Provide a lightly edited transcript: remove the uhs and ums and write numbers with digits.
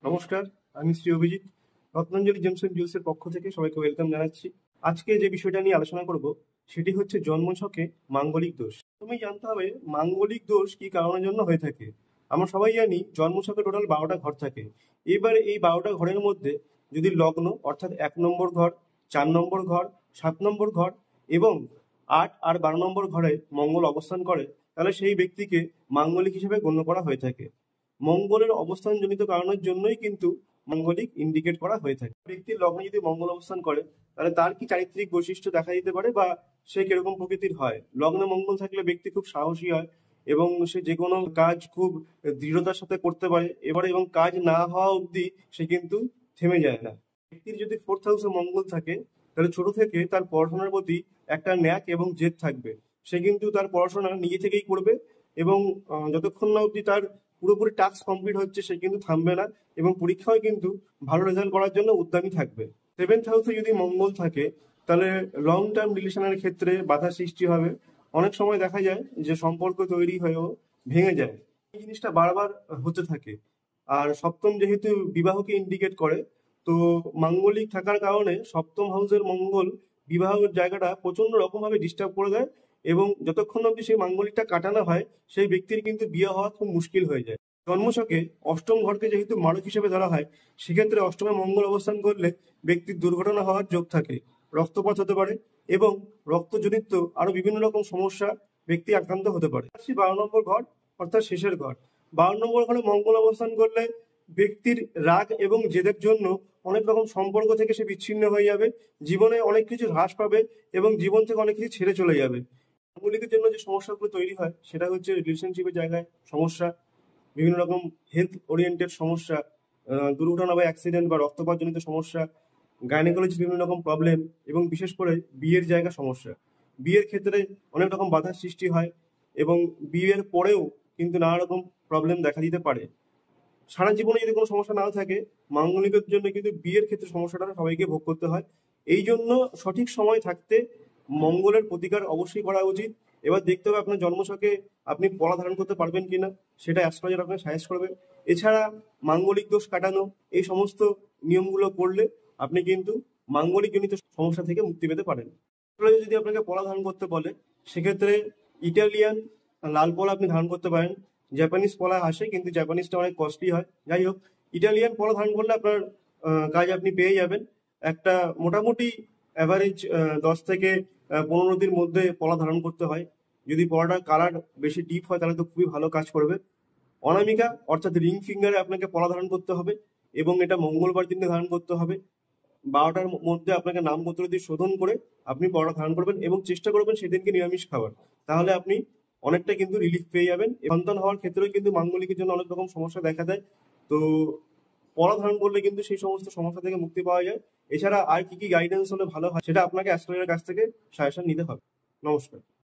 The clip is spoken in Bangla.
নমস্কার, আমি শ্রী অভিজিৎ। রত্নাঞ্জলি জেমস এন্ড জুয়েলসের পক্ষ থেকে সবাইকে ওয়েলকাম জানাচ্ছি। আজকে যে বিষয়টা নিয়ে আলোচনা করব সেটি হচ্ছে জন্মছকে মাঙ্গলিক দোষ। তুমি জানতে হবে মাঙ্গলিক দোষ কি কারণের জন্য হয়ে থাকে। আমরা সবাই জানি জন্মছকে টোটাল 12টা ঘর থাকে। এবার এই 12টা ঘরের মধ্যে যদি লগ্ন অর্থাৎ 1 নম্বর ঘর, 4 নম্বর ঘর, 7 নম্বর ঘর এবং 8 আর 12 নম্বর ঘরে মঙ্গল অবস্থান করে, তাহলে সেই ব্যক্তিকে মাঙ্গলিক হিসেবে গণ্য করা হয়ে থাকে। মঙ্গলের অবস্থানজনিত কারণের জন্যই কিন্তু মাঙ্গলিক ইন্ডিকেট করা হয়ে থাকে। ব্যক্তির লগ্নে যদি মঙ্গল অবস্থান করে তাহলে তার কি চারিত্রিক বৈশিষ্ট্য দেখা দিতে পারে বা সে কিরকম প্রকৃতির হয়। লগ্নে মঙ্গল থাকলে ব্যক্তি খুব সাহসী হয় এবং সে যে কোনো কাজ খুব দৃঢ়তার সাথে করতে পারে এবং কাজ না হওয়া অবধি সে কিন্তু থেমে যায় না। ব্যক্তির যদি 4th হাউসে মঙ্গল থাকে তাহলে ছোট থেকে তার পড়াশোনার প্রতি একটা ন্যাক এবং জেদ থাকবে। সে কিন্তু তার পড়াশোনা নিজে থেকেই করবে এবং যতক্ষণ না অবধি তার পুরোপুরি টাস্ক কমপ্লিট হচ্ছে সে কিন্তু থামবে না এবং পরীক্ষায় কিন্তু ভালো রেজাল্ট করার জন্য উদ্যমী থাকবে। 7th হাউসে যদি মঙ্গল থাকে তাহলে লং টার্ম রিলেশনের ক্ষেত্রে বাধা সৃষ্টি হবে। অনেক সময় দেখা যায় যে সম্পর্ক তৈরি হয়েও ভেঙে যায়। এই জিনিসটা বারবার হতে থাকে। আর সপ্তম যেহেতু বিবাহকে ইন্ডিকেট করে, তো মাঙ্গলিক থাকার কারণে 7ম হাউসের মঙ্গল বিবাহের জায়গাটা প্রচন্ড রকম ভাবে ডিস্টার্ব করে দেয় এবং যতক্ষণ অব্দি সেই মাঙ্গলিকটা কাটানো হয় সেই ব্যক্তির কিন্তু বিয়ে হওয়া খুব মুশকিল হয়ে যায়। জন্মছকে 8ম ঘরকে যেহেতু মারক হিসেবে ধরা হয়, সেক্ষেত্রে 8মে মঙ্গল অবস্থান করলে ব্যক্তির দুর্ঘটনা হওয়ার যোগ থাকে, রক্তপাত হতে পারে এবং রক্তজনিত আরো বিভিন্ন রকম সমস্যা ব্যক্তি আক্রান্ত হতে পারে। 12 নম্বর ঘর অর্থাৎ শেষের ঘর। 12 নম্বর ঘরে মঙ্গল অবস্থান করলে ব্যক্তির রাগ এবং জেদের জন্য অনেক রকম সম্পর্ক থেকে সে বিচ্ছিন্ন হয়ে যাবে, জীবনে অনেক কিছু হ্রাস পাবে এবং জীবন থেকে অনেক কিছু ছেড়ে চলে যাবে। মাঙ্গলিকের জন্য যে সমস্যাগুলো তৈরি হয় সেটা হচ্ছে রিলেশনশিপের জায়গায় সমস্যা, বিভিন্ন রকম হেলথ ওরিয়েন্টেড সমস্যা, দুর্ঘটনা বা অ্যাক্সিডেন্ট বা রক্তপাতজনিত সমস্যা, গাইনোকোলজি বিভিন্ন রকম প্রবলেম এবং বিশেষ করে বিয়ের জায়গা সমস্যা। বিয়ের ক্ষেত্রে অনেক রকম বাধার সৃষ্টি হয় এবং বিয়ের পরেও কিন্তু নানা রকম প্রবলেম দেখা দিতে পারে। সারা জীবনে যদি কোনো সমস্যা নাও থাকে, মাঙ্গলিকের জন্য কিন্তু বিয়ের ক্ষেত্রে সমস্যাটা সবাইকে ভোগ করতে হয়। এই জন্য সঠিক সময় থাকতে মঙ্গলের প্রতিকার অবশ্যই করা উচিত। এবার দেখতে হবে আপনার জন্মছকে আপনি পলা ধারণ করতে পারবেন কিনা, সেটা অ্যাস্ট্রোলজার আপনাকে সাজেস্ট করবে। এছাড়া মাঙ্গলিক দোষ কাটানো এই সমস্ত নিয়মগুলো করলে আপনি কিন্তু মাঙ্গলিক জনিত সমস্যা থেকে মুক্তি পেতে পারেন। অ্যাস্ট্রোলজি যদি আপনাকে পলা ধারণ করতে বলে সেক্ষেত্রে ইটালিয়ান লাল পলা আপনি ধারণ করতে পারেন। জাপানিজ পলা আসে কিন্তু জাপানিজটা অনেক কস্টলি হয়। যাই হোক, ইটালিয়ান পলা ধারণ করলে আপনার কাজ আপনি পেয়ে যাবেন। একটা মোটামুটি অ্যাভারেজ 10 থেকে 15 দিন মধ্যে পলা ধারণ করতে হয়। যদি পলাটার কালার বেশি ডিপ হয় তাহলে তো খুবই ভালো কাজ করবে। অনামিকা অর্থাৎ রিং ফিঙ্গারে আপনাকে পলা ধারণ করতে হবে এবং এটা মঙ্গলবার দিনকে ধারণ করতে হবে। 12টার মধ্যে আপনাকে নামপত্র দিয়ে শোধন করে আপনি পলাটা ধারণ করবেন এবং চেষ্টা করবেন সেদিনকে নিরামিষ খাবার। তাহলে আপনি অনেকটা কিন্তু রিলিফ পেয়ে যাবেন। সন্তান হওয়ার ক্ষেত্রেও কিন্তু মাঙ্গলিকের জন্য অনেক রকম সমস্যা দেখা দেয়, তো পলা ধারণ করলে কিন্তু সেই সমস্ত সমস্যা থেকে মুক্তি পাওয়া যায়। এছাড়া আর কি কি গাইডেন্স হলে ভালো হয় সেটা আপনাকে অ্যাস্ট্রোলজারের কাছ থেকে সাজেশন নিতে হবে। নমস্কার।